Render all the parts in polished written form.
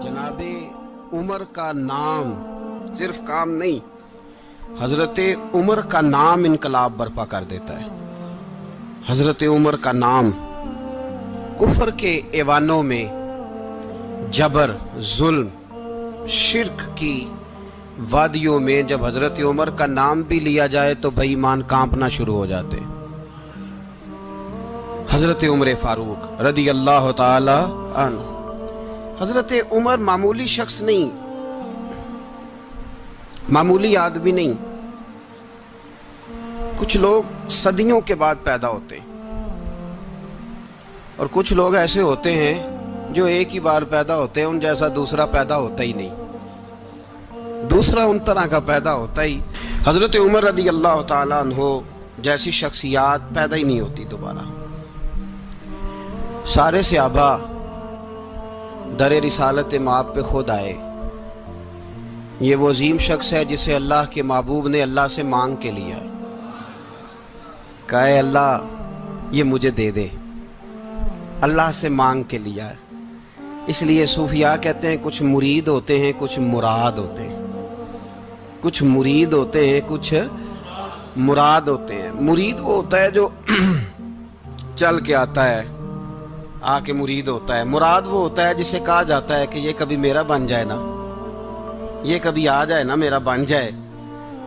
जनाब उमर का नाम सिर्फ काम नहीं, हजरत उमर का नाम इनकलाब बर्पा कर देता है। हजरत उमर का नाम कुफर के ऐवानों में, जबर, जुल्म, शिर्क की वादियों में जब हजरत उमर का नाम भी लिया जाए तो बेईमान कांपना शुरू हो जाते। हजरत उमर फारूक रदी अल्लाह ताला अन्हु। हजरत उमर मामूली शख्स नहीं, मामूली आदमी नहीं। कुछ लोग सदियों के बाद पैदा होते हैं और कुछ लोग ऐसे होते हैं जो एक ही बार पैदा होते हैं, उन जैसा दूसरा पैदा होता ही नहीं, दूसरा उन तरह का पैदा होता ही। हजरत उमर रदी अल्लाह ताला अन्हु जैसी शख्सियात पैदा ही नहीं होती दोबारा। सारे सहाबा दर रिसालत माप पे खुद आए। ये वो अजीम शख्स है जिसे अल्लाह के महबूब ने अल्लाह से मांग के लिया, कहा अल्लाह ये मुझे दे दे, अल्लाह से मांग के लिया है। इसलिए सूफिया कहते हैं कुछ मुरीद होते हैं, कुछ मुराद होते हैं। कुछ मुरीद होते हैं, कुछ मुराद होते हैं। मुरीद वो होता है जो चल के आता है, आके मुरीद होता है। मुराद वो होता है जिसे कहा जाता है कि ये कभी मेरा बन जाए ना, ये कभी आ जाए ना, मेरा बन जाए,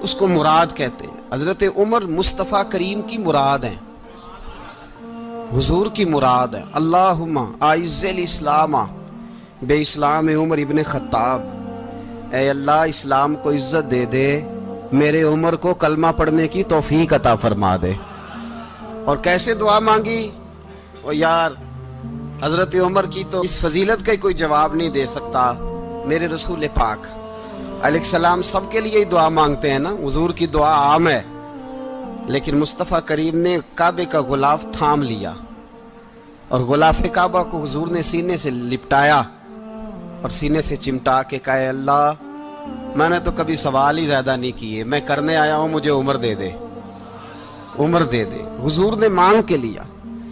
उसको मुराद कहते हैं। हजरत उमर मुस्तफ़ा करीम की मुराद है, हुजूर की मुराद है। अल्लाहुम्मा आइज़्ज़िल इस्लामा बे इस्लाम उमर इब्न खत्ताब। ऐ अल्लाह इस्लाम को इज्जत दे दे, मेरे उमर को कलमा पढ़ने की तौफीक अता फरमा दे। और कैसे दुआ मांगी? और यार हजरत उमर की तो इस फजीलत का कोई जवाब नहीं दे सकता। मेरे रसूल पाक अलैहिस्सलाम सबके लिए ही दुआ मांगते हैं ना, हुजूर की दुआ आम है, लेकिन मुस्तफ़ा करीम ने काबे का गुलाफ थाम लिया और गुलाफ काबा को हुजूर ने सीने से लिपटाया और सीने से चिमटा के कहा अल्लाह मैंने तो कभी सवाल ही ज्यादा नहीं किए, मैं करने आया हूं, मुझे उम्र दे दे, उम्र दे दे। हुजूर ने मांग के लिया।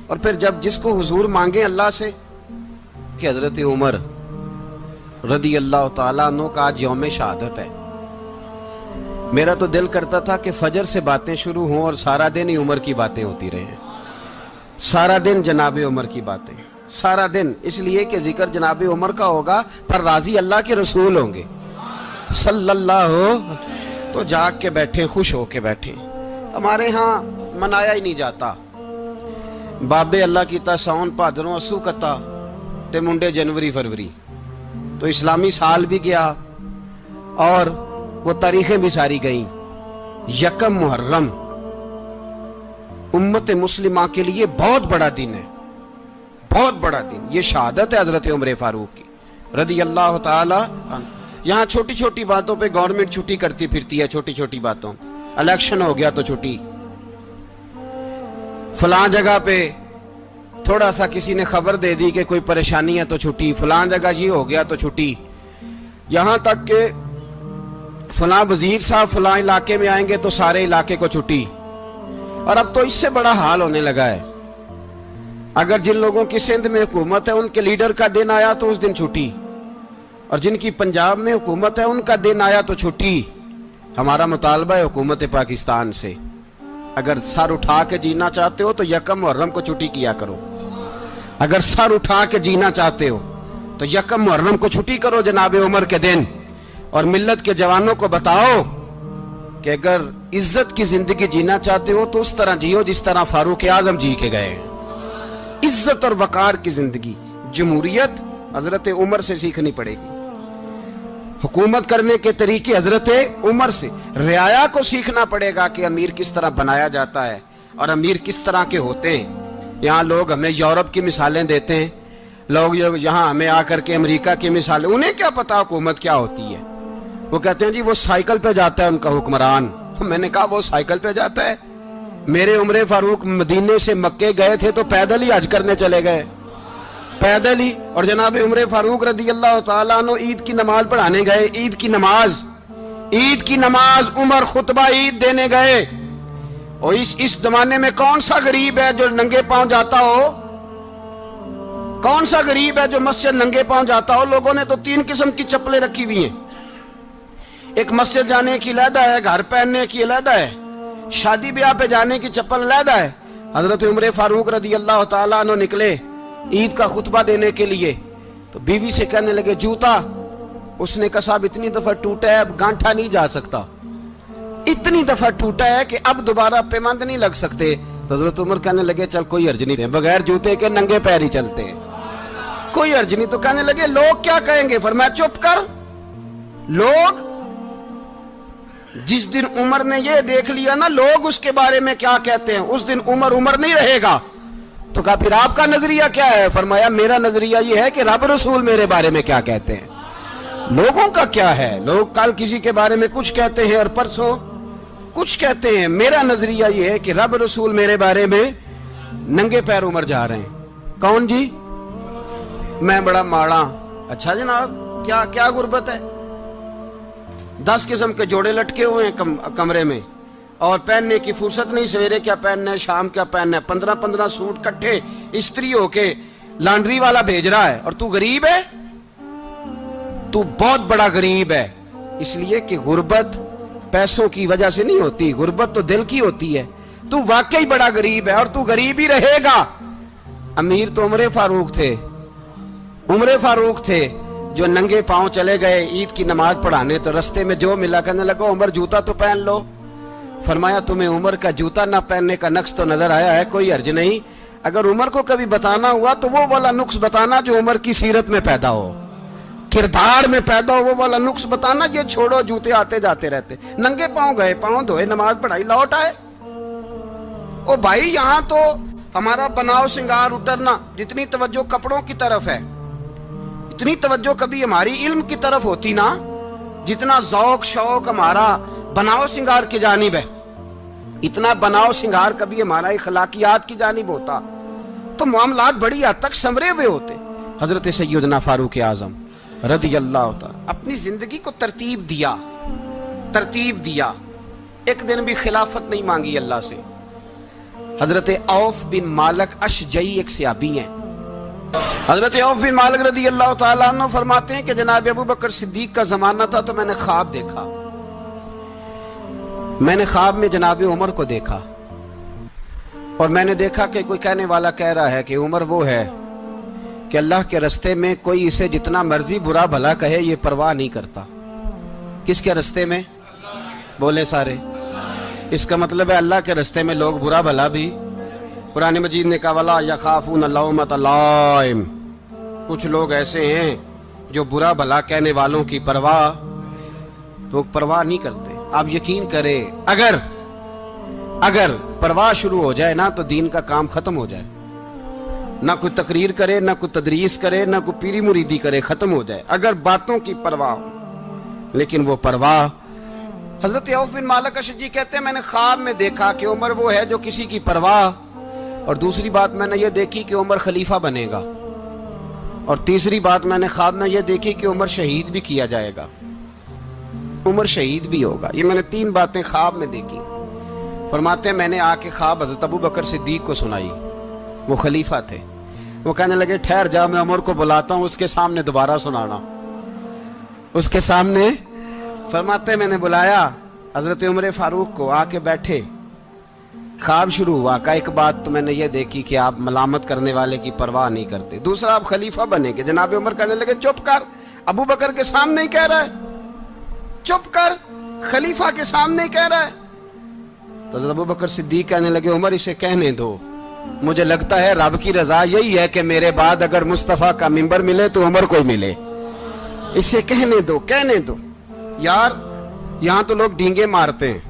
और फिर जब जिसको हुजूर मांगे अल्लाह से कि हजरत उमर रदी अल्लाह ताला अन्हु का आज यौम शहादत है, मेरा तो दिल करता था कि फजर से बातें शुरू हों और सारा दिन ही उमर की बातें होती रहे, सारा दिन जनाब उमर की बातें, सारा दिन। इसलिए कि जिक्र जनाब उमर का होगा पर राजी अल्लाह के रसूल होंगे सल्लल्लाहु। तो जाग के बैठे, खुश होके बैठे। हमारे यहाँ मनाया ही नहीं जाता। बाबे अल्लाह कीता साउन भादरों असू कता ते मुंडे जनवरी फरवरी। तो इस्लामी साल भी गया और वो तारीखें भी सारी गईं। यकम मुहर्रम उम्मत मुस्लिमा के लिए बहुत बड़ा दिन है, बहुत बड़ा दिन। ये शहादत है हजरत उमर फारूक की रदी अल्लाह ताला। यहाँ छोटी छोटी बातों पे गवर्नमेंट छुट्टी करती फिरती है, छोटी छोटी बातों। इलेक्शन हो गया तो छुट्टी, फलां जगह पे थोड़ा सा किसी ने खबर दे दी कि कोई परेशानी है तो छुट्टी, फलां जगह ये हो गया तो छुट्टी। यहां तक के फलां वजीर साहब फलां इलाके में आएंगे तो सारे इलाके को छुट्टी। और अब तो इससे बड़ा हाल होने लगा है, अगर जिन लोगों की सिंध में हुकूमत है उनके लीडर का दिन आया तो उस दिन छुट्टी, और जिनकी पंजाब में हुकूमत है उनका दिन आया तो छुट्टी। हमारा मुतालबा है हुकूमत पाकिस्तान से, अगर सर उठा के जीना चाहते हो तो यकम मुहर्रम को छुट्टी किया करो। अगर सर उठा के जीना चाहते हो तो यकम मुहर्रम को छुट्टी करो जनाब उमर के दिन। और मिल्लत के जवानों को बताओ कि अगर इज्जत की जिंदगी जीना चाहते हो तो उस तरह जियो जिस तरह फारूक आजम जी के गए। इज्जत और वकार की जिंदगी, जमहूरियत हजरत उमर से सीखनी पड़ेगी। हुकूमत करने के तरीके हजरत उमर से, रियाया को सीखना पड़ेगा कि अमीर किस तरह बनाया जाता है और अमीर किस तरह के होते हैं। यहाँ लोग हमें यूरोप की मिसालें देते हैं, लोग यहाँ हमें आकर के अमेरिका की मिसालें, उन्हें क्या पता हुकूमत क्या होती है। वो कहते हैं जी वो साइकिल पे जाता है उनका हुक्मरान। मैंने कहा वो साइकिल पे जाता है? मेरे उमर फारूक मदीने से मक्के गए थे तो पैदल ही हज करने चले गए, पैदल ही। और जनाब उमर फारूक रदी अल्लाह ताला अन्हु ईद की नमाज पढ़ाने गए। ईद की नमाज उमर खुतबा ईद देने गए। और इस जमाने में कौन सा गरीब है जो नंगे पांव जाता हो? कौन सा गरीब है जो मस्जिद नंगे पांव जाता हो? लोगों ने तो 3 किस्म की चप्पलें रखी हुई हैं। एक मस्जिद जाने की अलहदा है, घर पहनने की अलहदा है, शादी ब्याह पे जाने की चप्पल अलहदा है। हजरत उमर फारूक रदी अल्लाह ताला अन्हु निकले ईद का खुतबा देने के लिए, तो बीवी से कहने लगे जूता। उसने कहा साहब इतनी दफा टूटा है अब गांठा नहीं जा सकता, इतनी दफा टूटा है कि अब दोबारा पेमंद नहीं लग सकते। तो हजरत उमर कहने लगे चल कोई अर्ज नहीं, बगैर जूते के नंगे पैर ही चलते हैं, कोई अर्ज नहीं। तो कहने लगे लोग क्या कहेंगे? फरमाया चुप कर। लोग जिस दिन उमर ने ये देख लिया ना लोग उसके बारे में क्या कहते हैं, उस दिन उमर उमर नहीं रहेगा। तो कहा फिर आपका नजरिया क्या है? फरमाया मेरा नजरिया ये है कि रब रसूल मेरे बारे में क्या कहते हैं। लोगों का क्या है? लोग कल किसी के बारे में कुछ कहते हैं और परसों कुछ कहते हैं। मेरा नजरिया ये है कि रब रसूल मेरे बारे में नंगे पैर उमर जा रहे हैं। कौन जी? मैं बड़ा माड़ा। अच्छा जनाब, क्या क्या गुर्बत है? 10 किस्म के जोड़े लटके हुए हैं कमरे में और पहनने की फुर्सत नहीं। सवेरे क्या पहनना है, शाम क्या पहनना है, 15-15 सूट कट्ठे इस्त्री होके लॉन्ड्री वाला भेज रहा है और तू गरीब है। तू बहुत बड़ा गरीब है, इसलिए कि गुर्बत पैसों की वजह से नहीं होती, गुर्बत तो दिल की होती है। तू वाकई बड़ा गरीब है और तू गरीब ही रहेगा। अमीर तो उमर फारूक थे, उमर फारूक थे जो नंगे पांव चले गए ईद की नमाज पढ़ाने। तो रस्ते में जो मिला कहने लगा उमर जूता तो पहन लो। फरमाया तुम्हें उमर का जूता ना पहनने का नक्श तो नजर आया है, कोई अर्ज नहीं। अगर उमर को कभी बताना हुआ तो वो वाला नुक्स बताना जो उमर की सीरत में पैदा हो, किरदार में पैदा हो, वो वाला नुक्स बताना। ये छोड़ो जूते आते जाते रहते। नंगे पांव गए, पांव धोए, नमाज पढ़ाई, लौट आए। ओ भाई यहां तो हमारा बनाव श्रृंगार उतरना, जितनी तवज्जो कपड़ों की तरफ है इतनी तवज्जो कभी हमारी इल्म की तरफ होती ना, जितना ज़ौक शौक हमारा बनाव श्रृंगार की जानिब है, इतना बनाव श्रृंगार कभी हमारा इखलाकियात की जानिब होता तो मामलात बड़ी हद तक संवरे हुए होते। हजरत सैयदना फारूक आजम रदी अल्लाह तआला अपनी जिंदगी को तरतीब दिया। एक दिन भी खिलाफत नहीं मांगी अल्लाह से। हजरत औफ बिन मालिक अशजई एक सहाबी हैं। हजरत औफ बिन मालिक रदी अल्लाह तआला अन्हु फरमाते हैं कि जनाब अबू बकर सिद्दीक का जमाना था तो मैंने ख्वाब देखा। मैंने ख्वाब में जनाब उमर को देखा और मैंने देखा कि कोई कहने वाला कह रहा है कि उमर वो है कि अल्लाह के रास्ते में कोई इसे जितना मर्जी बुरा भला कहे ये परवाह नहीं करता। किसके रास्ते में? बोले सारे। इसका मतलब है अल्लाह के रास्ते में लोग बुरा भला भी। कुरान मजीद ने कहा वला यखाफून लौमत लाइम, कुछ लोग ऐसे हैं जो बुरा भला कहने वालों की परवाह नहीं करते। आप यकीन करें अगर परवाह शुरू हो जाए ना तो दीन का काम खत्म हो जाए। ना कोई तकरीर करे, ना कोई तदरीस करे, ना कोई पीरी मुरीदी करे, खत्म हो जाए अगर बातों की परवाह हो। लेकिन वो परवाह, हजरत औफ बिन मालिक अशजी कहते हैं मैंने ख्वाब में देखा कि उमर वो है जो किसी की परवाह, और दूसरी बात मैंने ये देखी कि उमर खलीफा बनेगा, और तीसरी बात मैंने ख्वाब में ये देखी कि उमर शहीद भी किया जाएगा, उमर शहीद भी होगा। ये मैंने 3 बातें ख्वाब में देखी। फरमाते हैं मैंने आके ख्वाब हजरत अबू बकर सिद्दीक को सुनाई, वो खलीफा थे। वो कहने लगे ठहर जा, मैं उमर को बुलाता हूँ, उसके सामने दोबारा सुनाना। उसके सामने फरमाते मैंने बुलाया हजरत उमर फारूक को, आके बैठे, ख्वाब शुरू हुआ। का एक बात तो मैंने ये देखी कि आप मलामत करने वाले की परवाह नहीं करते, दूसरा आप खलीफा बनेंगे। जनाब उमर कहने लगे चुप कर, अबू बकर के सामने ही कह रहा है, चुप कर, खलीफा के सामने ही कह रहा है। तो अबू बकर सिद्दीक कहने लगे उमर इसे कहने दो, मुझे लगता है रब की रजा यही है कि मेरे बाद अगर मुस्तफा का मिंबर मिले तो उमर को मिले, इसे कहने दो। यार यहां तो लोग डींगे मारते हैं,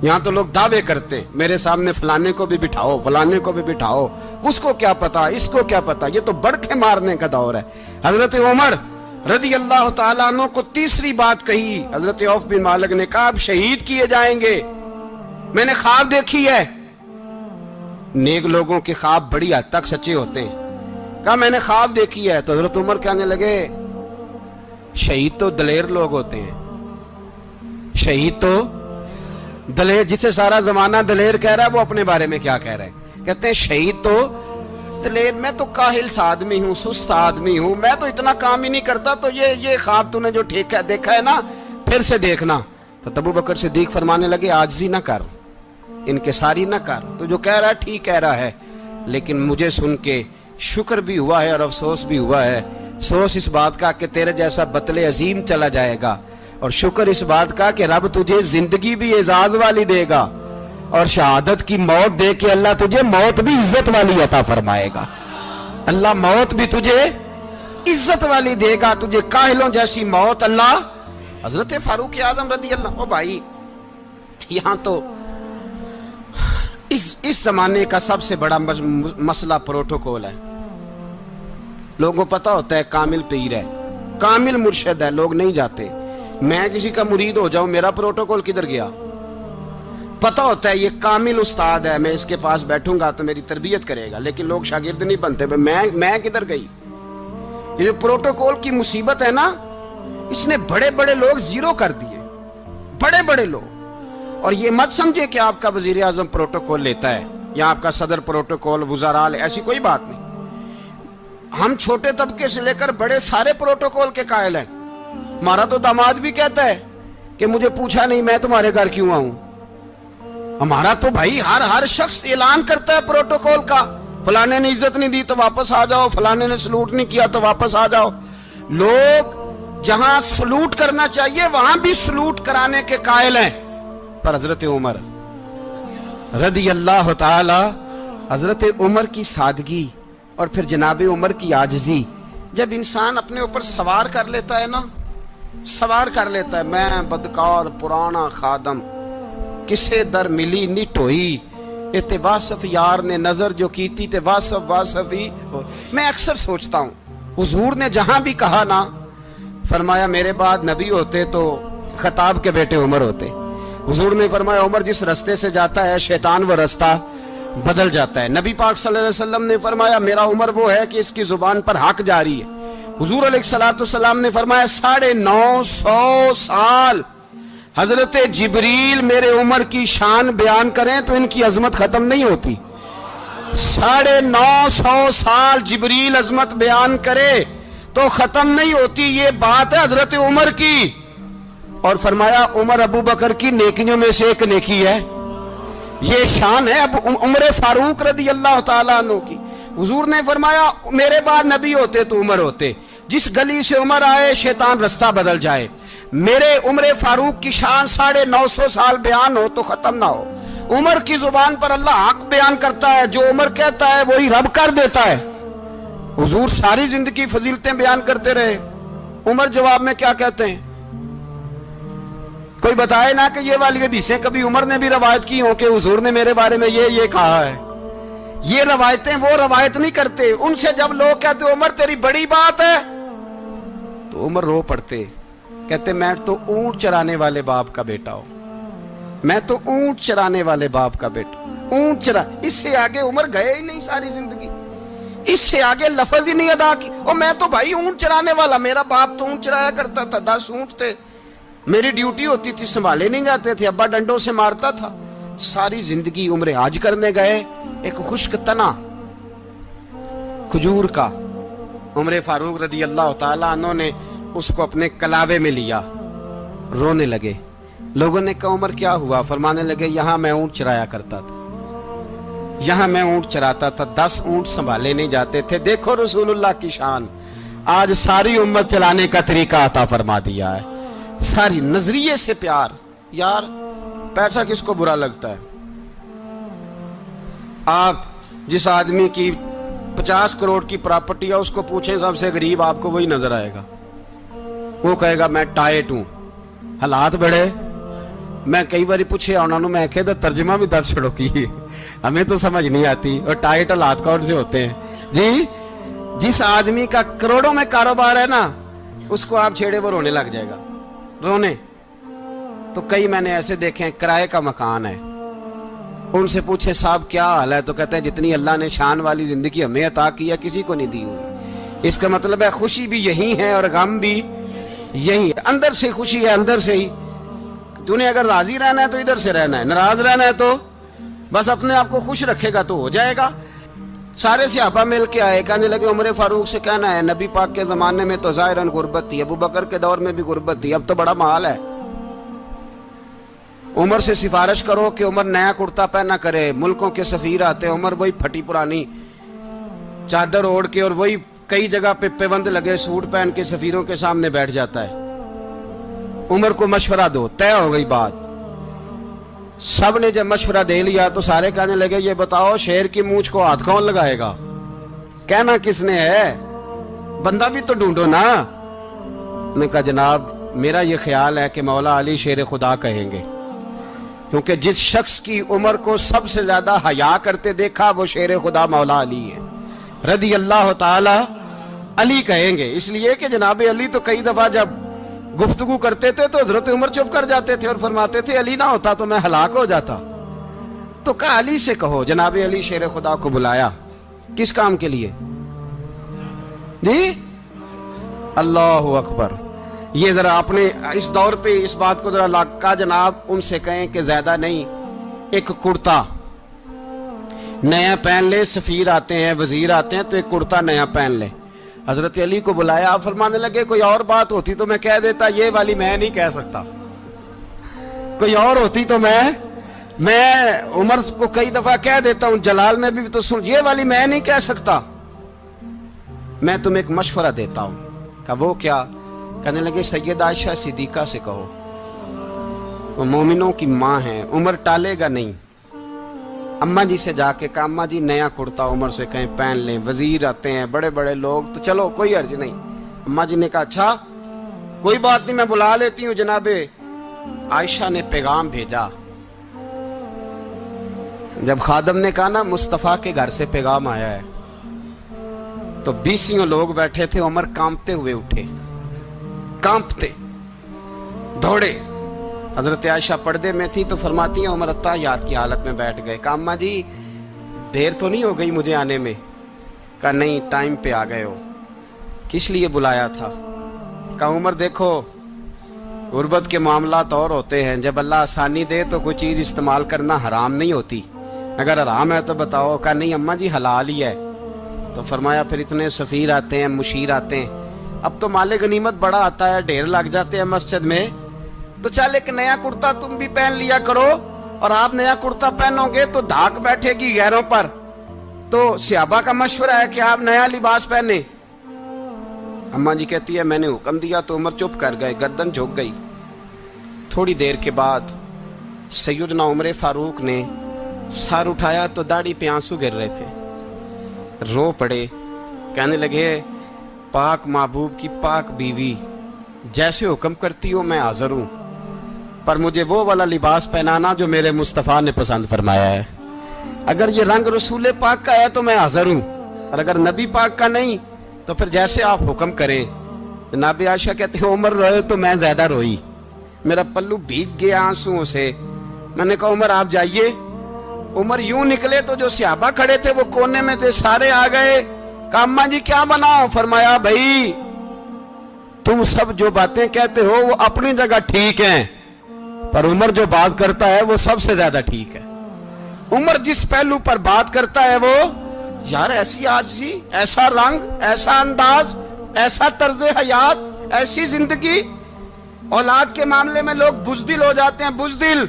यहां तो लोग दावे करते हैं, मेरे सामने फलाने को भी बिठाओ, फलाने को भी बिठाओ, उसको क्या पता, इसको क्या पता। ये तो बड़के मारने का दौर है। हजरत उमर रदी अल्लाह तआला अन्हु को तीसरी बात कही। हजरत औफ बिन मालिक ने कहा आप शहीद किए जाएंगे, मैंने ख्वाब देखी है। नेक लोगों के ख्वाब बड़ी हद तक सच्चे होते हैं। कहा मैंने ख्वाब देखी है। तो हजरत उमर कहने लगे शहीद तो दलेर लोग होते हैं, शहीद तो दलेर, जिसे सारा जमाना दलेर कह रहा है वो अपने बारे में क्या कह रहे हैं? कहते हैं शहीद तो تلے میں تو کاہل سا آدمی ہوں، سست آدمی ہوں، میں تو اتنا کام ہی نہیں کرتا، تو یہ خواب تو نے جو دیکھا ہے نا پھر سے دیکھنا۔ تو ابو بکر صدیق فرمانے لگے عاجزی نہ کر، انکساری نہ کر، تو جو کہہ رہا ہے ٹھیک کہہ رہا ہے، لیکن مجھے سن کے شکر بھی ہوا ہے اور افسوس بھی ہوا ہے۔ افسوس اس بات کا کہ تیرے جیسا بطل عظیم چلا جائے گا، اور شکر اس بات کا کہ رب تجھے زندگی بھی اعزاز والی دے گا، اور شہادت کی موت دے کے اللہ تجھے موت بھی عزت والی عطا فرمائے گا۔ اللہ موت بھی تجھے عزت والی دے گا، تجھے کاہلوں جیسی موت اللہ۔ حضرت فاروق اعظم رضی اللہ، او بھائی یہاں تو اس زمانے کا سب سے بڑا مسئلہ پروٹوکول ہے۔ لوگوں کو پتا ہوتا ہے کامل پیر ہے، کامل مرشد ہے، لوگ نہیں جاتے۔ میں کسی کا مرید ہو جاؤں، میرا پروٹوکول کدھر گیا؟ پتا ہوتا ہے یہ کامل استاد ہے، میں اس کے پاس بیٹھوں گا تو میری تربیت کرے گا، لیکن لوگ شاگرد نہیں بنتے۔ میں کدھر گئی؟ یہ جو پروٹوکول کی مصیبت ہے نا، اس نے بڑے بڑے لوگ زیرو کر دیے، بڑے بڑے لوگ۔ اور یہ مت سمجھے کہ آپ کا وزیر اعظم پروٹوکول لیتا ہے یا آپ کا صدر پروٹوکول، وزراء، ایسی کوئی بات نہیں۔ ہم چھوٹے طبقے سے لے کر بڑے سارے پروٹوکول کے قائل ہیں۔ ہمارا تو داماد بھی کہتا ہے کہ مجھے پوچھا نہیں، میں تمہارے گھر کیوں آؤں؟ ہمارا تو بھائی ہر شخص اعلان کرتا ہے پروٹوکول کا، فلانے نے عزت نہیں دی تو واپس آ جاؤ، فلانے نے سلوٹ نہیں کیا تو واپس آ جاؤ۔ لوگ جہاں سلوٹ کرنا چاہیے وہاں بھی سلوٹ کرانے کے قائل ہیں۔ پر حضرت عمر رضی اللہ تعالی، حضرت عمر کی سادگی اور پھر جناب عمر کی عاجزی، جب انسان اپنے اوپر سوار کر لیتا ہے نا، سوار کر لیتا ہے، میں بدکار پرانا خادم، کسے در ملی نی ٹوئی، تے واصف یار نے نظر جو کیتی تے واصف ہی۔ میں اکثر سوچتا ہوں حضور نے جہاں بھی کہا نا، فرمایا میرے بعد نبی ہوتے تو خطاب کے بیٹے عمر ہوتے۔ حضور نے فرمایا عمر جس رستے سے جاتا ہے شیطان وہ رستہ بدل جاتا ہے۔ نبی پاک صلی اللہ علیہ وسلم نے فرمایا میرا عمر وہ ہے کہ اس کی زبان پر حق جاری ہے۔ حضور علیہ السلام نے فرمایا 950 سال حضرت جبریل میرے عمر کی شان بیان کریں تو ان کی عظمت ختم نہیں ہوتی۔ 950 سال جبریل عظمت بیان کرے تو ختم نہیں ہوتی۔ یہ بات ہے حضرت عمر کی، اور فرمایا عمر ابو بکر کی نیکیوں میں سے ایک نیکی ہے، یہ شان ہے اب عمر فاروق رضی اللہ تعالیٰ عنہ کی۔ حضور نے فرمایا میرے بعد نبی ہوتے تو عمر ہوتے، جس گلی سے عمر آئے شیطان رستہ بدل جائے۔ میرے عمر فاروق کی شان 950 سال بیان ہو تو ختم نہ ہو۔ عمر کی زبان پر اللہ حق بیان کرتا ہے، جو عمر کہتا ہے وہی رب کر دیتا ہے۔ حضور ساری زندگی فضیلتیں بیان کرتے رہے، عمر جواب میں کیا کہتے ہیں؟ کوئی بتائے نا کہ یہ والی حدیثیں کبھی عمر نے بھی روایت کی ہوں کہ حضور نے میرے بارے میں یہ کہا ہے۔ یہ روایتیں وہ روایت نہیں کرتے، ان سے جب لوگ کہتے عمر تیری بڑی بات ہے تو عمر رو پڑتے، کہتے میں تو اونٹ چرانے والے باپ کا بیٹا ہوں، میں تو اونٹ چرانے والے باپ کا بیٹا، اونٹ چرا۔ اس سے آگے عمر گئے ہی نہیں ساری زندگی، اس سے آگے لفظ ہی نہیں ادا کی۔ اور میں تو بھائی اونٹ چرانے والا، میرا باپ تو اونٹ چرایا کرتا تھا، 10 اونٹ تھے، میری ڈیوٹی ہوتی تھی، سنبھالے نہیں جاتے تھے، ابا ڈنڈوں سے مارتا تھا۔ ساری زندگی عمر حج کرنے گئے، ایک خشک تنا کھجور کا عمر فاروق رضی اللہ تعالیٰ عنہ نے اس کو اپنے کلاوے میں لیا، رونے لگے۔ لوگوں نے کہا عمر کیا ہوا؟ فرمانے لگے یہاں میں اونٹ چرایا کرتا تھا، یہاں میں اونٹ چراتا تھا، 10 اونٹ سنبھالے نہیں جاتے تھے۔ دیکھو رسول اللہ کی شان، آج ساری امت چلانے کا طریقہ عطا فرما دیا ہے، ساری نظریے سے پیار۔ یار پیسہ کس کو برا لگتا ہے؟ آپ جس آدمی کی 50 کروڑ کی پراپرٹی ہے اس کو پوچھیں سب سے غریب، آپ کو وہی نظر آئے گا۔ وہ کہے گا میں ٹائٹ ہوں، حالات بڑے۔ میں کئی باری پوچھے انہوں نے، میں کہتا ترجمہ بھی 10 چھڑوں کی، ہمیں تو سمجھ نہیں آتی، اور ٹائٹ حالات کون سے ہوتے ہیں جی؟ جس آدمی کا کروڑوں میں کاروبار ہے نا، اس کو آپ چھیڑے وہ رونے لگ جائے گا، رونے۔ تو کئی میں نے ایسے دیکھے ہیں کرائے کا مکان ہے، ان سے پوچھے صاحب کیا حال ہے، تو کہتے ہیں جتنی اللہ نے شان والی زندگی ہمیں عطا کی ہے کسی کو نہیں دی ہوئی۔ اس کا مطلب ہے خوشی بھی یہی ہے اور غم بھی یہی ہے، اندر سے خوشی ہے، اندر سے ہی۔ تو نے اگر راضی رہنا ہے تو ادھر سے رہنا ہے، ناراض رہنا ہے تو بس اپنے آپ کو خوش رکھے گا تو ہو جائے گا۔ सारे सहाबा मिल के आए, कहने लगे उमर फारूक से कहना है नबी पाक के ज़माने में तो ज़ाहिरन गुर्बत थी, अबू बकर के दौर में भी गुर्बत थी, अब तो बड़ा माल है। उमर से सिफारिश करो कि उमर नया कुर्ता पहना करे। मुल्कों के सफीर आते हैं, उमर वही फटी पुरानी चादर ओढ़ के और वही कई जगह पे पेबंद लगे सूट पहन के सफीरों के सामने बैठ जाता है। उमर को मशवरा दो, तय हो गई बात। सब ने जब मशवरा दे लिया तो सारे कहने लगे ये बताओ शेर की मूंछ को हाथ कौन लगाएगा, कहना किसने है, बंदा भी तो ढूंढो ना। मैं कहा जनाब मेरा ये ख्याल है कि मौला अली शेर खुदा कहेंगे, क्योंकि जिस शख्स की उमर को सबसे ज्यादा हया करते देखा वो शेर खुदा मौला अली है रदी अल्लाह ताला। अली कहेंगे इसलिए कि जनाब अली तो कई दफा जब गुफ्तगू करते थे तो हजरत उमर चुप कर जाते थे और फरमाते थे अली ना होता तो मैं हलाक हो जाता। तो कहा अली से कहो। जनाब अली शेर खुदा को बुलाया, किस काम के लिए जी? अल्लाह अकबर। ये जरा आपने इस दौर पे इस बात को जरा लाका जनाब उनसे कहें कि ज्यादा नहीं, एक कुर्ता नया पहन ले, सफीर आते हैं वजीर आते हैं तो एक कुर्ता नया पहन ले। हजरत अली को बुलाया, आप फरमाने लगे कोई और बात होती तो मैं कह देता, ये वाली मैं नहीं कह सकता। कोई और होती तो मैं उमर को कई दफा कह देता हूं, जलाल में भी तो सुन, ये वाली मैं नहीं कह सकता। मैं तुम्हें एक मशवरा देता हूं। कहा वो क्या? कहने लगे सैयद आयशा सिद्दीका से कहो, वो मोमिनों की मां है, उमर टालेगा नहीं। अम्मा जी से जाके कहा अम्मा जी नया कुर्ता उमर से कहीं पहन लें, वजीर आते हैं बड़े बड़े लोग तो चलो कोई अर्ज नहीं। अम्मा जी ने कहा अच्छा कोई बात नहीं मैं बुला लेती हूँ। जनाबे आयशा ने पैगाम भेजा। जब खादम ने कहा ना मुस्तफा के घर से पैगाम आया है, तो 20 लोग बैठे थे। उमर कांपते हुए उठे, कांपते दौड़े। हजरत आयशा पर्दे में थी तो फरमाती हैं उमर अत्ताहियात की हालत में बैठ गए। कहा अम्मा जी देर तो नहीं हो गई मुझे आने में? कहा नहीं टाइम पे आ गए हो। किस लिए बुलाया था? कहा उमर देखो गुर्बत के मामलात और होते हैं, जब अल्लाह आसानी दे तो कोई चीज़ इस्तेमाल करना हराम नहीं होती, अगर हराम है तो बताओ। कहा नहीं अम्मा जी हलाल ही है। तो फरमाया फिर इतने सफ़ीर आते हैं मुशीर आते हैं, अब तो माले गनीमत बड़ा आता है, ढेर लग जाते हैं मस्जिद में, तो चल एक नया कुर्ता तुम भी पहन लिया करो, और आप नया कुर्ता पहनोगे तो धाक बैठेगी गैरों पर। तो सहाबा का मशवरा है कि आप नया लिबास पहने। अम्मा जी कहती है मैंने हुक्म दिया तो उमर चुप कर गए, गर्दन झुक गई। थोड़ी देर के बाद सैयदना उमर फारूक ने सर उठाया तो दाढ़ी पे आंसू गिर रहे थे, रो पड़े। कहने लगे पाक महबूब की पाक बीवी, जैसे हुक्म करती हो मैं हाजिर हूं, पर मुझे वो वाला लिबास पहनाना जो मेरे मुस्तफ़ा ने पसंद फरमाया है। अगर ये रंग रसूल पाक का है तो मैं हाजिर हूं, और अगर नबी पाक का नहीं तो फिर जैसे आप हुक्म करें। जनाब आयशा कहते हैं उमर रोए तो मैं ज्यादा रोई, मेरा पल्लू भीग गया आंसुओं से। मैंने कहा उमर आप जाइए। उमर यूं निकले तो जो सहाबा खड़े थे वो कोने में थे, सारे आ गए। कहा अम्मा जी क्या बनाओ? फरमाया भाई तुम सब जो बातें कहते हो वो अपनी जगह ठीक हैं, पर उमर जो बात करता है वो सबसे ज्यादा ठीक है। उमर जिस पहलू पर बात करता है वो यार ऐसी आजिज़ी, ऐसा रंग, ऐसा अंदाज, ऐसा तर्ज हयात, ऐसी जिंदगी। औलाद के मामले में लोग बुज़दिल हो जाते हैं, बुज़दिल।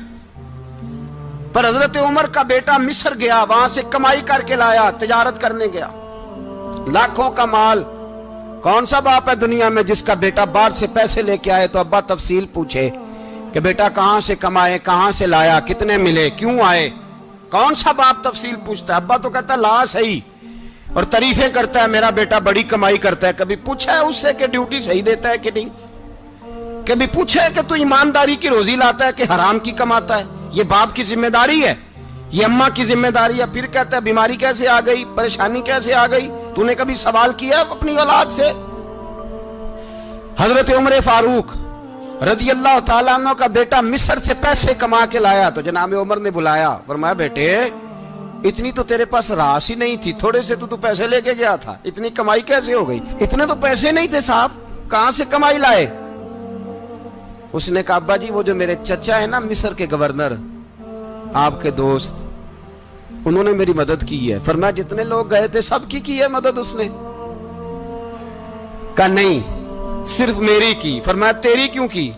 पर हजरत उमर का बेटा मिस्र गया, वहां से कमाई करके लाया, तिजारत करने गया, लाखों का माल। कौन सा बाप है दुनिया में जिसका बेटा बाहर से पैसे लेके आए तो अब्बा तफसील पूछे कि बेटा कहां से कमाए, कहां से लाया, कितने मिले, क्यों आए? कौन सा बाप तफसील पूछता है? अब्बा तो कहता ला सही, और तारीफें करता है मेरा बेटा बड़ी कमाई करता है। कभी पूछा है उससे कि ड्यूटी सही देता है कि नहीं? कभी पूछा है कि तू ईमानदारी की रोजी लाता है कि हराम की कमाता है? ये बाप की जिम्मेदारी है, ये अम्मा की जिम्मेदारी है। फिर कहता है बीमारी कैसे आ गई, परेशानी कैसे आ गई? तूने कभी सवाल किया अपनी औलाद से? हजरत उमर फारूक रदी अल्लाह ताला अन्हु का बेटा मिस्र से पैसे कमा के लाया तो जनाब उमर ने बुलाया, फरमाया बेटे इतनी तो तेरे पास रास ही नहीं थी, थोड़े से तो तू पैसे लेके गया था, इतनी कमाई कैसे हो गई? इतने तो पैसे नहीं थे साहब, कहां से कमाई लाए? उसने कहा अब्बा जी वो जो मेरे चचा है ना मिस्र के गवर्नर, आपके दोस्त, انہوں نے میری مدد کی ہے. فرمایا جتنے لوگ گئے تھے سب کی ہے مدد اس نے؟ کہا نہیں صرف میری کی. فرمایا تیری کیوں کی؟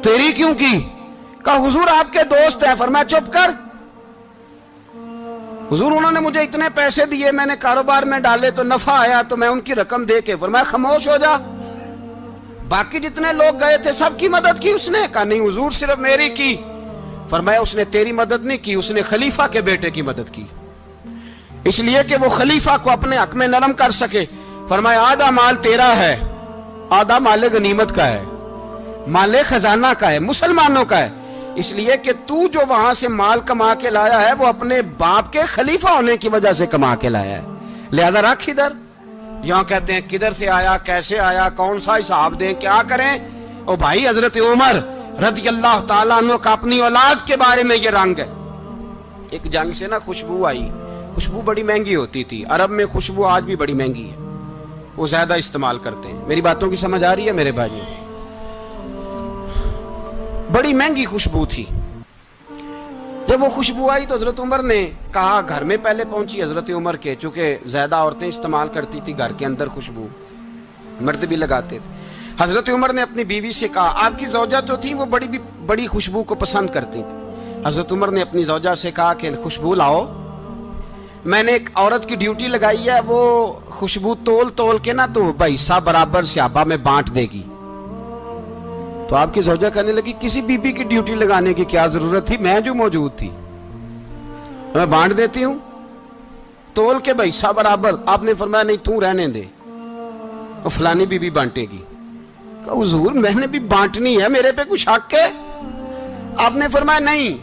تیری کیوں کی؟ کہا حضور آپ کے دوست ہیں. فرمایا چپ کر حضور انہوں نے مجھے اتنے پیسے دیے, میں نے کاروبار میں ڈالے تو نفع آیا تو میں ان کی رقم دے کے. فرمایا خاموش ہو جا, باقی جتنے لوگ گئے تھے سب کی مدد کی اس نے؟ کہا نہیں حضور صرف میری کی. فرمایا اس نے تیری مدد نہیں کی, اس نے خلیفہ کے بیٹے کی مدد کی, اس لیے کہ وہ خلیفہ کو اپنے حق میں نرم کر سکے. فرمایا آدھا مال تیرا ہے, آدھا مال غنیمت کا ہے, مال خزانہ کا ہے, مسلمانوں کا ہے, اس لیے کہ تو جو وہاں سے مال کما کے لایا ہے وہ اپنے باپ کے خلیفہ ہونے کی وجہ سے کما کے لایا ہے, لہذا رکھ ادھر. یہاں کہتے ہیں کدھر سے آیا, کیسے آیا, کون سا حساب دیں, کیا کریں. او بھائی حضرت عمر رضی اللہ تعالیٰ عنہ کا اپنی اولاد کے بارے میں یہ رنگ ہے. ایک جنگ سے نا خوشبو آئی, خوشبو بڑی مہنگی ہوتی تھی, عرب میں خوشبو آج بھی بڑی مہنگی ہے, وہ زیادہ استعمال کرتے ہیں. میری باتوں کی سمجھ آ رہی ہے میرے بھائی؟ بڑی مہنگی خوشبو تھی. جب وہ خوشبو آئی تو حضرت عمر نے کہا, گھر میں پہلے پہنچی حضرت عمر کے, چونکہ زیادہ عورتیں استعمال کرتی تھی گھر کے اندر خوشبو, مرد بھی لگاتے تھے. حضرت عمر نے اپنی بیوی سے کہا, آپ کی زوجہ تو تھی وہ بڑی خوشبو کو پسند کرتی تھی. حضرت عمر نے اپنی زوجہ سے کہا کہ خوشبو لاؤ, میں نے ایک عورت کی ڈیوٹی لگائی ہے, وہ خوشبو تول کے نا تو حصہ برابر صحابہ میں بانٹ دے گی. تو آپ کی زوجہ کہنے لگی کسی بی بی کی ڈیوٹی لگانے کی کیا ضرورت تھی, میں جو موجود تھی میں بانٹ دیتی ہوں تول کے حصہ برابر. آپ نے فرمایا نہیں تو رہنے دے, وہ فلانی بی بی بانٹے گی. کہا حضور میں نے بھی بانٹنی ہے, میرے پہ کچھ شک ہے؟ آپ نے فرمایا نہیں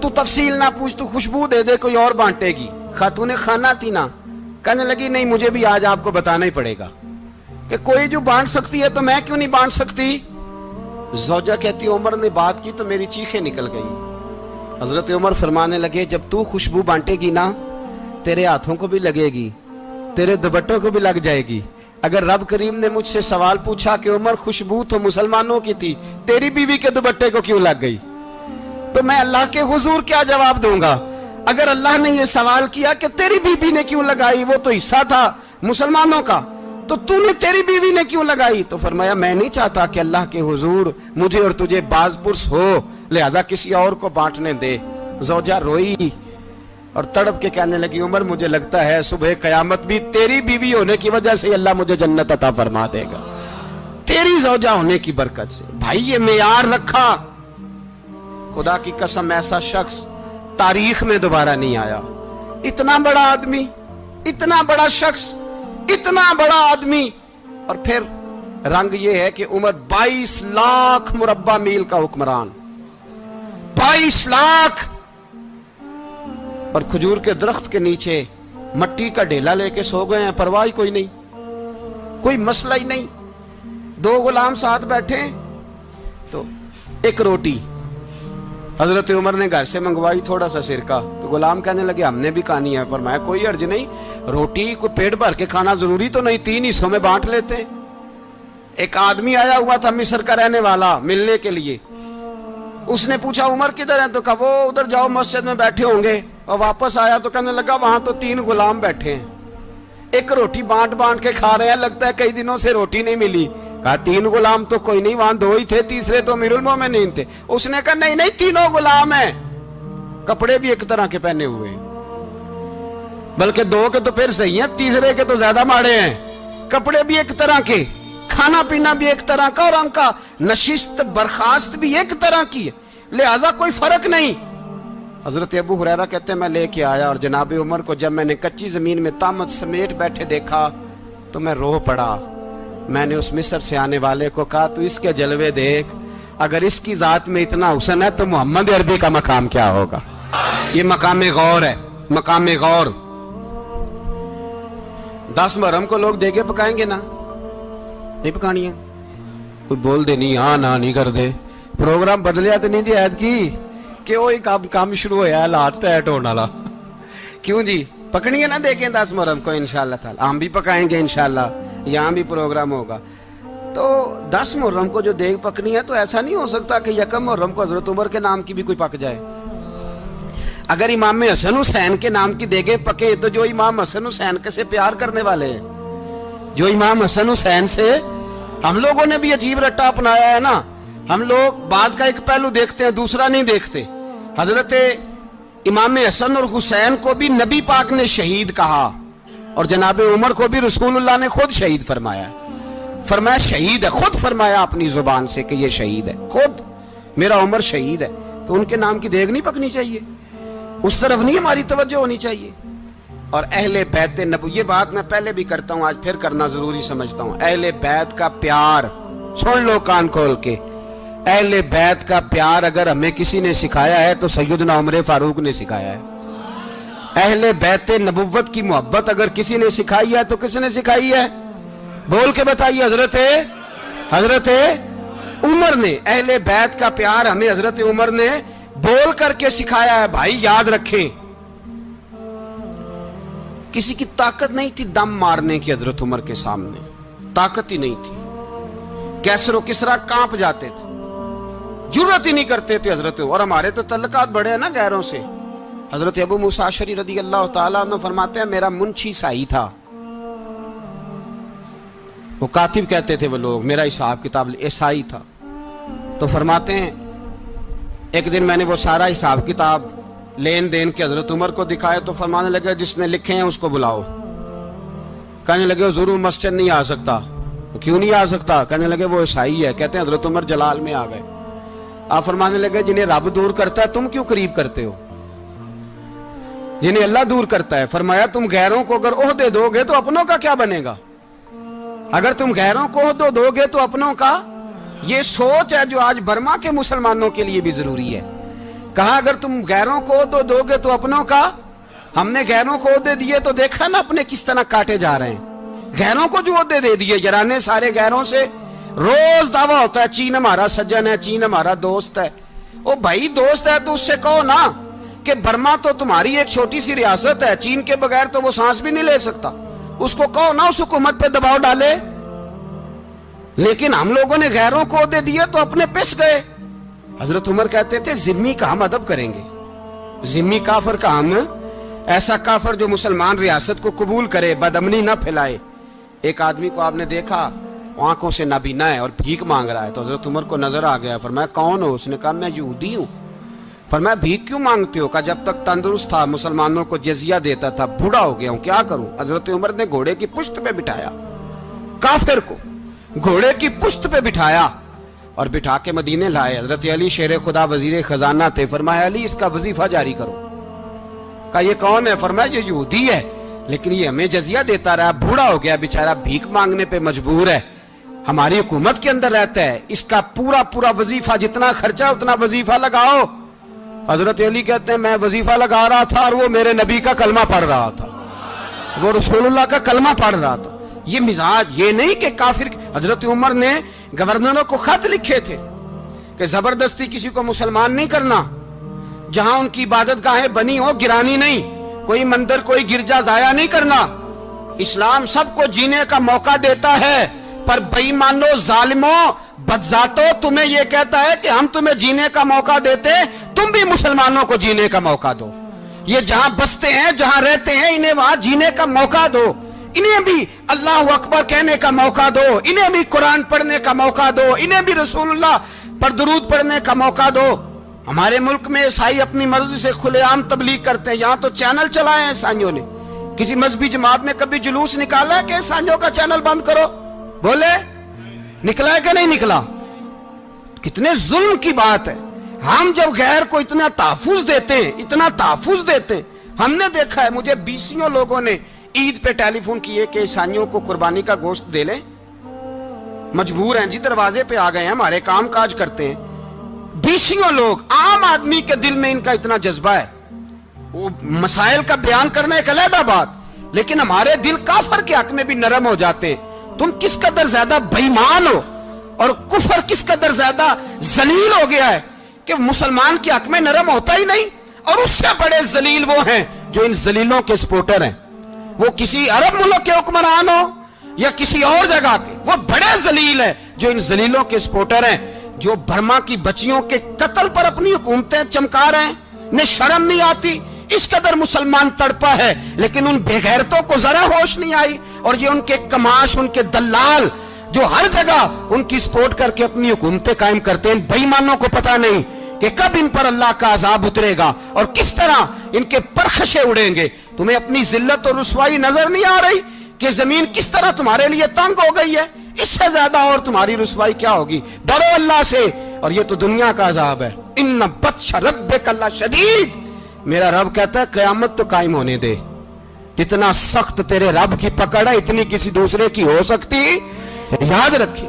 تو تفصیل نہ پوچھ, تو خوشبو دے دے, کوئی اور بانٹے گی. خاتون خانہ تھی نا, کہنے لگی نہیں مجھے بھی آج آپ کو بتانا ہی پڑے گا کہ کوئی جو بانٹ سکتی ہے تو میں کیوں نہیں بانٹ سکتی. زوجہ کہتی عمر نے بات کی تو میری چیخیں نکل گئی. حضرت عمر فرمانے لگے جب تو خوشبو بانٹے گی نا تیرے ہاتھوں کو بھی لگے گی, تیرے دوپٹوں کو بھی لگ جائے گی. اگر رب کریم نے مجھ سے سوال پوچھا کہ عمر خوشبو تو مسلمانوں کی تھی, تیری بیوی کے دوپٹے کو کیوں لگ گئی, تو میں اللہ کے حضور کیا جواب دوں گا؟ اگر اللہ نے یہ سوال کیا کہ تیری بیوی نے کیوں لگائی, وہ تو حصہ تھا مسلمانوں کا, تو نے تیری بیوی نے کیوں لگائی؟ تو فرمایا میں نہیں چاہتا کہ اللہ کے حضور مجھے اور تجھے باز پرس ہو, لہذا کسی اور کو بانٹنے دے. زوجہ روئی اور تڑپ کے کہنے لگی عمر مجھے لگتا ہے صبح قیامت بھی تیری بیوی ہونے کی وجہ سے اللہ مجھے جنت عطا فرما دے گا, تیری زوجہ ہونے کی برکت سے. بھائی یہ معیار رکھا, خدا کی قسم ایسا شخص تاریخ میں دوبارہ نہیں آیا. اتنا بڑا آدمی, اتنا بڑا شخص, اتنا بڑا آدمی, اور پھر رنگ یہ ہے کہ عمر 22 لاکھ مربع میل کا حکمران, 22 لاکھ, اور کھجور کے درخت کے نیچے مٹی کا ڈھیلا لے کے سو گئے ہیں, پرواہ کوئی نہیں, کوئی مسئلہ ہی نہیں. 2 غلام ساتھ بیٹھے تو ایک روٹی حضرت عمر نے گھر سے منگوائی, تھوڑا سا سرکہ, تو غلام کہنے لگے ہم نے بھی کھانی ہے. فرمایا کوئی حرج نہیں, روٹی کو پیٹ بھر کے کھانا ضروری تو نہیں, 3 حصوں میں بانٹ لیتے. ایک آدمی آیا ہوا تھا مصر کا رہنے والا ملنے کے لیے, اس نے پوچھا عمر کدھر ہیں, تو کہا وہ ادھر جاؤ مسجد میں بیٹھے ہوں گے. اور واپس آیا تو کہنے لگا وہاں تو 3 غلام بیٹھے ہیں, ایک روٹی بانٹ کے کھا رہے ہیں, لگتا ہے کئی دنوں سے روٹی نہیں ملی. کہا 3 غلام تو کوئی نہیں, وہاں 2 ہی تھے, تیسرے تو امیر المومنین تھے. اس نے کہا نہیں 3 غلام ہیں, کپڑے بھی ایک طرح کے پہنے ہوئے ہیں, بلکہ 2 کے تو پھر صحیح ہیں, تیسرے کے تو زیادہ ماڑے ہیں. کپڑے بھی ایک طرح کے, کھانا پینا بھی ایک طرح کا, اور ان کا نشست برخاست بھی ایک طرح کی ہے, لہذا کوئی فرق نہیں. حضرت ابو ہریرہ کہتے ہیں میں لے کے آیا, اور جناب عمر کو جب میں نے کچی زمین میں تامت سمیٹ بیٹھے دیکھا تو میں رو پڑا. میں نے اس مصر سے آنے والے کو کہا تو اس کے جلوے دیکھ, اگر اس کی ذات میں اتنا حسن ہے تو محمد عربی کا مقام کیا ہوگا. یہ مقام غور ہے, مقام غور. 10 محرم کو لوگ دیگے پکائیں گے نا, نہیں پکانی ہے, کوئی بول دے نہیں, ہاں نہ نہیں کر دے, پروگرام بدلیا تو نہیں دی عید کی کہ وہی کام شروع ہوا ہے لاسٹ ایٹ ہونے والا. کیوں جی پکنی ہے نا دیکھیں 10 محرم کو انشاءاللہ تعالی, ہم بھی پکائیں گے انشاءاللہ, یہاں بھی پروگرام ہوگا. تو 10 محرم کو جو دیگ پکنی ہے تو ایسا نہیں ہو سکتا کہ 1 محرم کو حضرت عمر کے نام کی بھی کوئی پک جائے. اگر امام حسن حسین کے نام کی دیگیں پکے تو جو امام حسن حسین سے پیار کرنے والے ہیں، جو امام حسن حسین سے، ہم لوگوں نے بھی عجیب رٹا اپنایا ہے نا، ہم لوگ بات کا ایک پہلو دیکھتے ہیں دوسرا نہیں دیکھتے۔ حضرت امام حسن اور حسین کو بھی نبی پاک نے شہید کہا، اور جناب عمر کو بھی رسول اللہ نے خود شہید فرمایا، فرمایا شہید ہے، خود فرمایا اپنی زبان سے کہ یہ شہید ہے، خود میرا عمر شہید ہے۔ تو ان کے نام کی دیگ نہیں پکنی چاہیے، اس طرف نہیں ہماری توجہ ہونی چاہیے۔ اور اہل بیت نبوی، یہ بات میں پہلے بھی کرتا ہوں، آج پھر کرنا ضروری سمجھتا ہوں، اہل بیت کا پیار، سن لو کان کھول کے، اہل بیت کا پیار اگر ہمیں کسی نے سکھایا ہے تو سیدنا عمر فاروق نے سکھایا ہے۔ اہل بیت نبوت کی محبت اگر کسی نے سکھائی ہے تو کس نے سکھائی ہے؟ بول کے بتائیے، حضرت عمر نے۔ اہل بیت کا پیار ہمیں حضرت عمر نے بول کر کے سکھایا ہے۔ بھائی یاد رکھیں، کسی کی طاقت نہیں تھی دم مارنے کی حضرت عمر کے سامنے، طاقت ہی نہیں تھی، کیسر و کسرا کانپ جاتے تھے، جرأت ہی نہیں کرتے تھے حضرت۔ اور ہمارے تو تعلقات بڑے ہیں نا غیروں سے۔ حضرت ابو موسیٰ اشعری رضی اللہ تعالیٰ عنہ فرماتے ہیں میرا منشی سائی تھا، وہ کاتب کہتے تھے وہ لوگ، میرا حساب کتاب عیسائی تھا۔ تو فرماتے ہیں ایک دن میں نے وہ سارا حساب کتاب لین دین کے حضرت عمر کو دکھائے تو فرمانے لگے جس نے لکھے ہیں اس کو بلاؤ۔ کہنے لگے حضور مسجد نہیں آ سکتا۔ کیوں نہیں آ سکتا؟ کہنے لگے وہ عیسائی ہے۔ کہتے ہیں حضرت عمر جلال میں آ گئے۔ آپ فرمانے لگے جنہیں رب دور کرتا ہے تم کیوں قریب کرتے ہو؟ جنہیں اللہ دور کرتا ہے۔ فرمایا تم غیروں کو اگر عہدے دو گے تو اپنوں کا کیا بنے گا؟ اگر تم غیروں کو عہدے دو گے تو اپنوں کا۔ یہ سوچ ہے جو آج برما کے مسلمانوں کے لیے بھی ضروری ہے۔ کہا اگر تم غیروں کو عہدے دو گے تو اپنوں کا۔ ہم نے غیروں کو عہدے دیے تو دیکھا نا اپنے کس طرح کاٹے جا رہے ہیں۔ غیروں کو جو عہدے دے دیے جرانے سارے غیروں سے، روز دعویٰ ہوتا ہے چین ہمارا سجن ہے، چین ہمارا دوست ہے۔ او بھائی دوست ہے تو اس سے کہو نا کہ برما تو تمہاری ایک چھوٹی سی ریاست ہے، چین کے بغیر تو وہ سانس بھی نہیں لے سکتا، اس کو کہو نا اس حکومت پہ دباؤ ڈالے۔ لیکن ہم لوگوں نے غیروں کو عہدے دیے تو اپنے پس گئے۔ حضرت عمر کہتے تھے ذمی کا ہم ادب کریں گے، ذمی کافر کا ہم، ایسا کافر جو مسلمان ریاست کو قبول کرے، بدامنی نہ پھیلائے۔ ایک آدمی کو آپ نے دیکھا آنکھوں سے نابینا ہے اور بھیک مانگ رہا ہے، تو حضرت عمر کو نظر آ گیا، فرمایا کون ہو؟ اس نے کہا میں یہودی ہوں۔ فرمایا بھیک کیوں مانگتے ہو؟ کہا جب تک تندرست تھا مسلمانوں کو جزیہ دیتا تھا، بوڑھا ہو گیا ہوں کیا کروں؟ حضرت عمر نے گھوڑے کی پشت پہ بٹھایا کافر کو، گھوڑے کی پشت پہ بٹھایا اور بٹھا کے مدینے لائے۔ حضرت علی شیر خدا وزیر خزانہ تھے، فرمایا علی اس کا وظیفہ جاری کرو۔ کہا یہ کون ہے؟ فرمایا یہ یہودی ہے لیکن یہ ہمیں جزیہ دیتا رہا، بوڑھا ہو گیا بیچارہ، بھیک مانگنے پہ مجبور ہے، ہماری حکومت کے اندر رہتا ہے، اس کا پورا وظیفہ جتنا خرچہ اتنا وظیفہ لگاؤ۔ حضرت علی کہتے ہیں میں وظیفہ لگا رہا تھا اور وہ میرے نبی کا کلمہ پڑھ رہا تھا، وہ رسول اللہ کا کلمہ پڑھ رہا تھا۔ یہ مزاج، یہ نہیں کہ کافر۔ حضرت عمر نے گورنروں کو خط لکھے تھے کہ زبردستی کسی کو مسلمان نہیں کرنا، جہاں ان کی عبادت گاہیں بنی ہو گرانی نہیں، کوئی مندر کوئی گرجا ضائع نہیں کرنا۔ اسلام سب کو جینے کا موقع دیتا ہے، پر بے ایمانو ظالموں بدذاتو تمہیں یہ کہتا ہے کہ ہم تمہیں جینے کا موقع دیتے، تم بھی مسلمانوں کو جینے کا موقع دو۔ یہ جہاں بستے ہیں جہاں رہتے ہیں انہیں وہاں جینے کا موقع دو، انہیں بھی اللہ اکبر کہنے کا موقع دو، انہیں بھی قرآن پڑھنے کا موقع دو، انہیں بھی رسول اللہ پر درود پڑھنے کا موقع دو۔ ہمارے ملک میں عیسائی اپنی مرضی سے کھلے عام تبلیغ کرتے ہیں، یہاں تو چینل چلائے ہیں عیسائیوں نے۔ کسی مذہبی جماعت نے کبھی جلوس نکالا ہے کہ عیسائیوں کا چینل بند کرو؟ بولے نکلا ہے کہ نہیں نکلا؟ کتنے ظلم کی بات ہے۔ ہم جب غیر کو اتنا تحفظ دیتے ہیں، اتنا تحفظ دیتے ہیں، ہم نے دیکھا ہے، مجھے بیسیوں لوگوں نے عید پہ ٹیلی فون کیے کہ عیسائیوں کو قربانی کا گوشت دے لیں، مجبور ہیں جی، دروازے پہ آ گئے ہیں، ہمارے کام کاج کرتے ہیں۔ بیسیوں لوگ، عام آدمی کے دل میں ان کا اتنا جذبہ ہے، وہ مسائل کا بیان کرنا ایک علیحدہ بات، لیکن ہمارے دل کافر کے حق میں بھی نرم ہو جاتے ہیں۔ تم کس قدر زیادہ بے ایمان ہو اور کفر کس قدر زیادہ ذلیل ہو گیا ہے کہ مسلمان کے حق میں نرم ہوتا ہی نہیں، اور اس سے بڑے ذلیل وہ ہیں جو ان ذلیلوں کے سپورٹر ہیں، وہ کسی عرب ملک کے حکمران ہو یا کسی اور جگہ کے، وہ بڑے ذلیل ہیں جو ان ذلیلوں کے سپورٹر ہیں، جو برما کی بچیوں کے قتل پر اپنی حکومتیں چمکا رہے ہیں، ने शर्म नहीं आती, इस कदर मुसलमान तड़पा है, लेकिन उन बेगैरतों को जरा होश नहीं आई। और ये उनके कमाश, उनके दलाल जो हर जगह उनकी सपोर्ट करके अपनी हुकूमतें कायम करते हैं, बेईमानों को पता नहीं कि कब इन पर अल्लाह का अजाब उतरेगा और किस तरह इनके परखशे उड़ेंगे। तुम्हें अपनी जिल्लत और रुसवाई नजर नहीं आ रही कि जमीन किस तरह तुम्हारे लिए तंग हो गई है? इससे ज्यादा और तुम्हारी रुसवाई क्या होगी? डरो अल्लाह से, और ये तो दुनिया का अजाब है। इन्ना बत्श रब्बिका लशदीद, मेरा रब कहता है कयामत तो कायम होने दे। जितना सख्त तेरे रब की पकड़ है, इतनी किसी दूसरे की हो सकती, याद रखिए।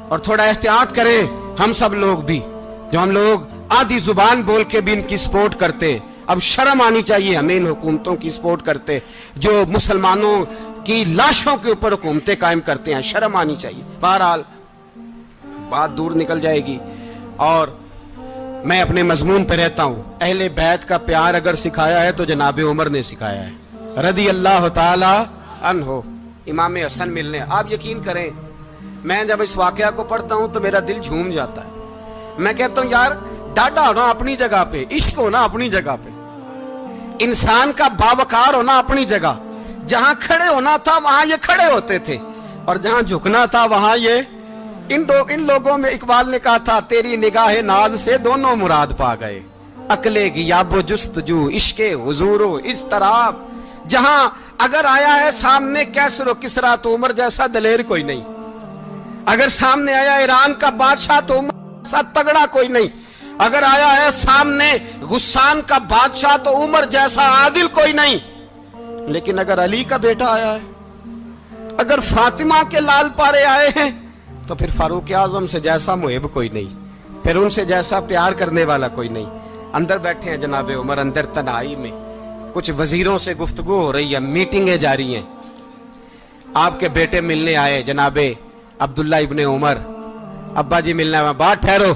और थोड़ा एहतियात करें हम सब लोग भी, जो हम लोग आधी जुबान बोल के भी इनकी सपोर्ट करते। अब शर्म आनी चाहिए हमें इन हुकूमतों की सपोर्ट करते जो मुसलमानों की लाशों के ऊपर हुकूमतें कायम करते हैं, शर्म आनी चाहिए। बहरहाल बात दूर निकल जाएगी और मैं अपने मजमून पे रहता हूं। अहले बैत का प्यार अगर सिखाया है तो जनाब उमर ने सिखाया है, रदी अल्लाह ताला अन्हो। इमाम हसन मिलने, आप यकीन करें, मैं जब इस वाकया को पढ़ता हूं तो मेरा दिल झूम जाता है। मैं कहता हूं यार, डाडा होना अपनी जगह पे, इश्क होना अपनी जगह पे, इंसान का बावकार होना अपनी जगह। जहां खड़े होना था वहां ये खड़े होते थे, और जहां झुकना था वहां ये इन लोगों में इकबाल ने कहा था, तेरी निगाह नाज से दोनों मुराद पा गए। अकले की याबो जुस्तजू, इश्के हुजूरो इस तरह। जहां अगर आया है सामने कैसरो किसरा तो उमर जैसा दलेर कोई नहीं। अगर सामने आया ईरान का बादशाह तो उमर जैसा तगड़ा कोई नहीं। अगर आया है सामने गुस्सान का बादशाह तो उमर जैसा आदिल कोई नहीं। लेकिन अगर अली का बेटा आया है, अगर फातिमा के लाल पारे आए हैं, तो फिर फारूक आजम से जैसा मुहिब कोई नहीं, फिर उनसे जैसा प्यार करने वाला कोई नहीं। अंदर बैठे हैं जनाब उमर, अंदर तन्हाई में कुछ वजीरों से गुफ्तगू हो रही है, मीटिंगें जारी हैं। आपके बेटे मिलने आए जनाबे अब्दुल्ला इब्ने उमर, अब्बा जी मिलने आए। बात ठहरो,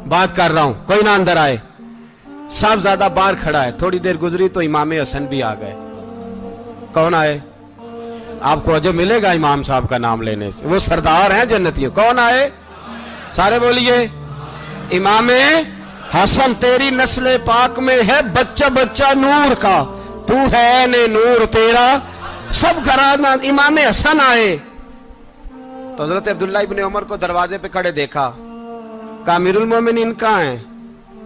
बात कर रहा हूं, कोई ना अंदर आए। साहबजादा बाहर खड़ा है। थोड़ी देर गुजरी तो इमाम हसन भी आ गए। कौन आए? आपको अजब मिलेगा इमाम साहब का नाम लेने से, वो सरदार हैं जन्नतियों। कौन आए? सारे बोलिए, इमाम हसन, तेरी नस्ल पाक में है बच्चा बच्चा नूर का, तू है ने नूर तेरा सब घराना। इमाम हसन आए तो हजरत अब्दुल्ला इब्ने उमर को दरवाजे पे खड़े देखा। कहा अमीरुल मोमिनीन कहाँ हैं?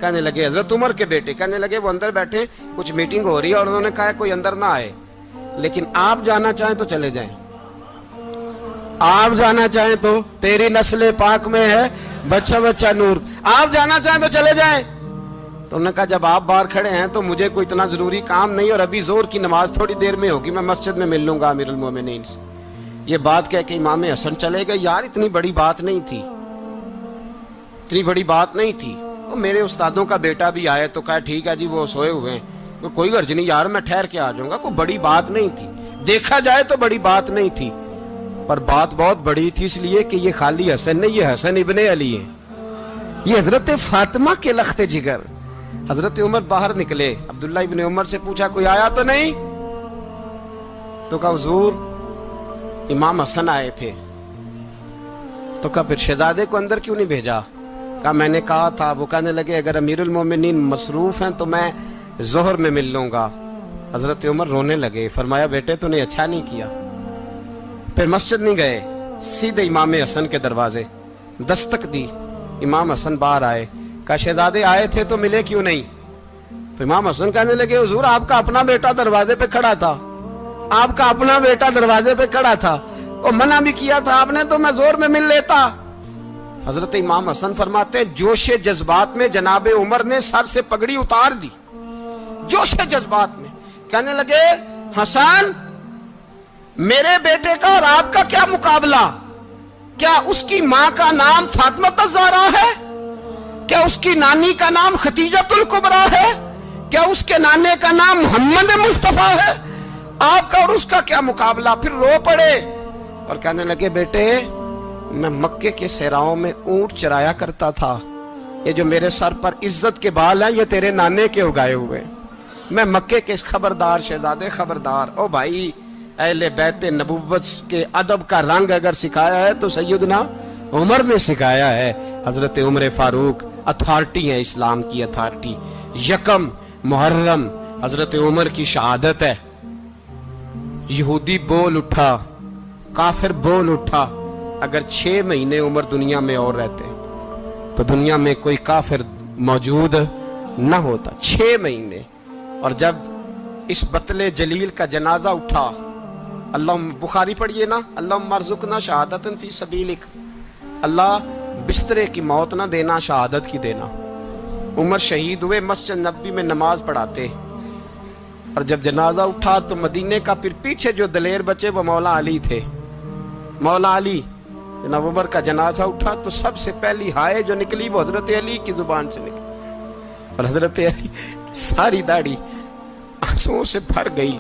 कहने लगे हजरत उमर के बेटे। कहने लगे वो अंदर बैठे, कुछ मीटिंग हो रही है और उन्होंने कहा कोई अंदर ना आए, लेकिन आप जाना चाहें तो चले जाएं। आप जाना चाहें तो, तेरी नस्ल पाक में है बच्चा बच्चा नूर, आप जाना चाहें तो चले जाएं। तो उन्होंने कहा जब आप बाहर खड़े हैं तो मुझे कोई इतना जरूरी काम नहीं, और अभी जोर की नमाज थोड़ी देर में होगी, मैं मस्जिद में मिल लूंगा अमीरुल मोमिनीन से। ये बात कह के इमाम हसन चले गए। यार इतनी बड़ी बात नहीं थी, इतनी बड़ी बात नहीं थी। वो मेरे उस्तादों का बेटा भी आया तो कहा ठीक है जी, वो सोए हुए हैं, तो कोई गर्ज नहीं यार, मैं ठहर के आ जाऊंगा। कोई बड़ी बात नहीं थी, देखा जाए तो बड़ी बात नहीं थी, पर बात बहुत बड़ी थी इसलिए कि ये खाली हसन नहीं, ये हसन इब्ने अली है, ये हजरत फातिमा के लख्ते जिगर। हजरत उमर बाहर निकले, अब्दुल्ला इब्ने उमर से पूछा कोई आया तो नहीं? तो कहा हुजूर इमाम हसन आए थे। तो कहा फिर शहजादे को अंदर क्यों नहीं भेजा? कहा मैंने कहा था। वो कहने लगे अगर अमीरुल मोमिनीन मसरूफ हैं तो मैं जोहर में मिल लूंगा। हजरत उमर रोने लगे। फरमाया बेटे तूने अच्छा नहीं किया। फिर मस्जिद नहीं गए, सीधे इमाम हसन के दरवाजे दस्तक दी। इमाम हसन बाहर आए। कहा शहजादे आए थे तो मिले क्यों नहीं? तो इमाम हसन कहने लगे हुजूर आपका अपना बेटा दरवाजे पे खड़ा था, आपका अपना बेटा दरवाजे पे खड़ा था, और मना भी किया था आपने, तो मैं जोर में मिल लेता। हजरत इमाम हसन फरमाते जोशे जज्बात में जनाबे उमर ने सर से पगड़ी उतार दी, जोशे जज्बात में। कहने लगे हसन मेरे बेटे का और आपका क्या मुकाबला? क्या उसकी मां का नाम फातिमा ज़हरा है? क्या उसकी नानी का नाम खतीजतुल कुबरा है? क्या उसके नाने का नाम मोहम्मद मुस्तफा है? आपका और उसका क्या मुकाबला? फिर रो पड़े और कहने लगे बेटे मैं मक्के के सहराओं में ऊंट चराया करता था, ये जो मेरे सर पर इज्जत के बाल हैं ये तेरे नाने के उगाए हुए। मैं मक्के के खबरदार शहजादे खबरदार। ओ भाई अहले बैत नबुव्वत के अदब का रंग अगर सिखाया है तो सैयदना उमर ने सिखाया है। हजरत उमर फारूक अथॉरिटी है, इस्लाम की अथॉरिटी। यकम मुहर्रम हजरत उमर की शहादत है। यहूदी बोल उठा, काफिर बोल उठा, अगर 6 महीने उमर दुनिया में और रहते तो दुनिया में कोई काफिर मौजूद न होता। 6 महीने। और जब इस बतले जलील का जनाजा उठा, अल्लाह, बुखारी पढ़िए ना, अल्लाह मरजुकना शहादतन फी सबीलिक, अल्लाह बिस्तरे की मौत ना देना, शहादत की देना। उमर शहीद हुए, मस्जिद नबी में नमाज पढ़ाते, और जब जनाजा उठा तो मदीने का फिर पीछे जो दलेर बचे वो मौला अली थे। मौला अली, जनाब उमर का जनाजा उठा तो सबसे पहली हाय जो निकली वो हजरत अली की जुबान से निकली, और हजरत अली सारी दाढ़ी आंसुओं से भर गई।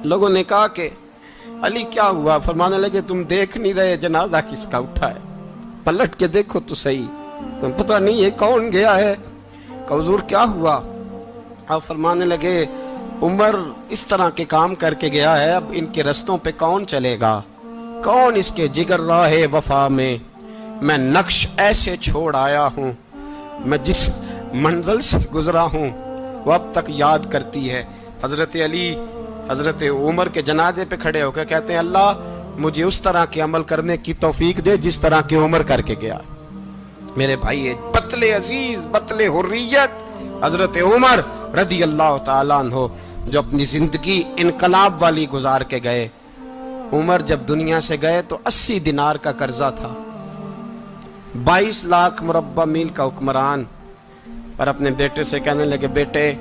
लोगों ने कहा कि अली क्या हुआ? फरमाने लगे, तुम देख नहीं रहे जनाजा किसका उठा है? पलट के देखो तो सही, तुम पता नहीं ये कौन गया है? हुजूर क्या हुआ? आप फरमाने लगे, उमर इस तरह के काम करके गया है, अब इनके रस्तों पे कौन चलेगा? कौन इसके जिगर राहे वफा में? मैं नक्श ऐसे छोड़ आया हूँ, मैं जिस मंजिल से गुजरा हूँ वो अब तक याद करती है। हजरत अली हजरत उमर के जनाजे पे खड़े होकर कहते हैं, अल्लाह मुझे उस तरह के अमल करने की तौफीक दे जिस तरह की उमर करके गया। मेरे भाई, बतले अजीज, बतले हुर्रियत हजरत उमर रदी अल्लाह ताला अन्हो, जो अपनी जिंदगी इनकलाब वाली गुजार के गए। उमर जब दुनिया से गए तो 80 दिनार का कर्जा था। 22 लाख मुरब्बा मील का हुक्मरान, पर अपने बेटे से कहने लगे, बेटे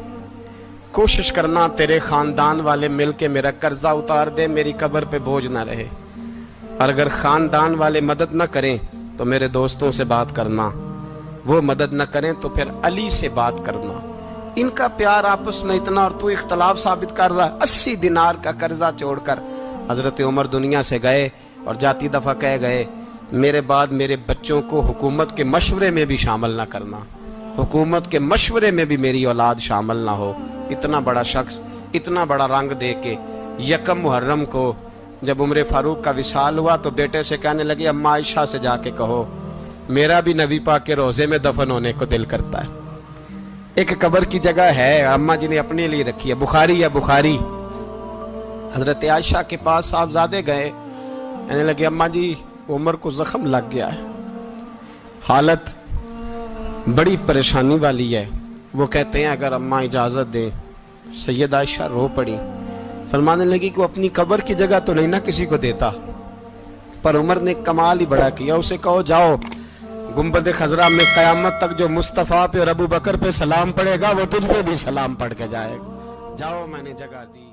कोशिश करना तेरे खानदान वाले मिलके मेरा कर्जा उतार दे, मेरी कब्र पे बोझ ना रहे, और अगर खानदान वाले मदद न करें तो मेरे दोस्तों से बात करना, वो मदद न करें तो फिर अली से बात करना। इनका प्यार आपस में इतना, और तू इख्तलाफ साबित कर रहा है। 80 दिनार का कर्जा छोड़कर हजरत उमर दुनिया से गए, और जाती दफा कह गए, मेरे बाद मेरे बच्चों को हुकूमत के मशवरे में भी शामिल ना करना, हुकूमत के मशवरे में भी मेरी औलाद शामिल ना हो। इतना बड़ा शख्स इतना बड़ा रंग दे के यकम मुहर्रम को जब उम्र फारूक का विसाल हुआ तो बेटे से कहने लगे, अम्मा आयशा से जाके कहो मेरा भी नबी पाक के रोजे में दफन होने को दिल करता है। एक कब्र की जगह है अम्मा जी ने अपने लिए रखी है, बुखारी या बुखारी। हजरत आयशा के पास साहबजादे गए, कहने लगे, अम्मा जी उमर को जख्म लग गया है, हालत बड़ी परेशानी वाली है। वो कहते हैं, अगर अम्मा इजाज़त दे। सैयद आयशा रो पड़ी, फरमाने लगी कि वो अपनी कब्र की जगह तो नहीं ना किसी को देता, पर उमर ने कमाल ही बड़ा किया। उसे कहो जाओ गुंबद खजरा में क़यामत तक जो मुस्तफ़ा पे और अबू बकर पे सलाम पड़ेगा वो तुझ पे भी सलाम पढ़ के जाएगा, जाओ मैंने जगह दी।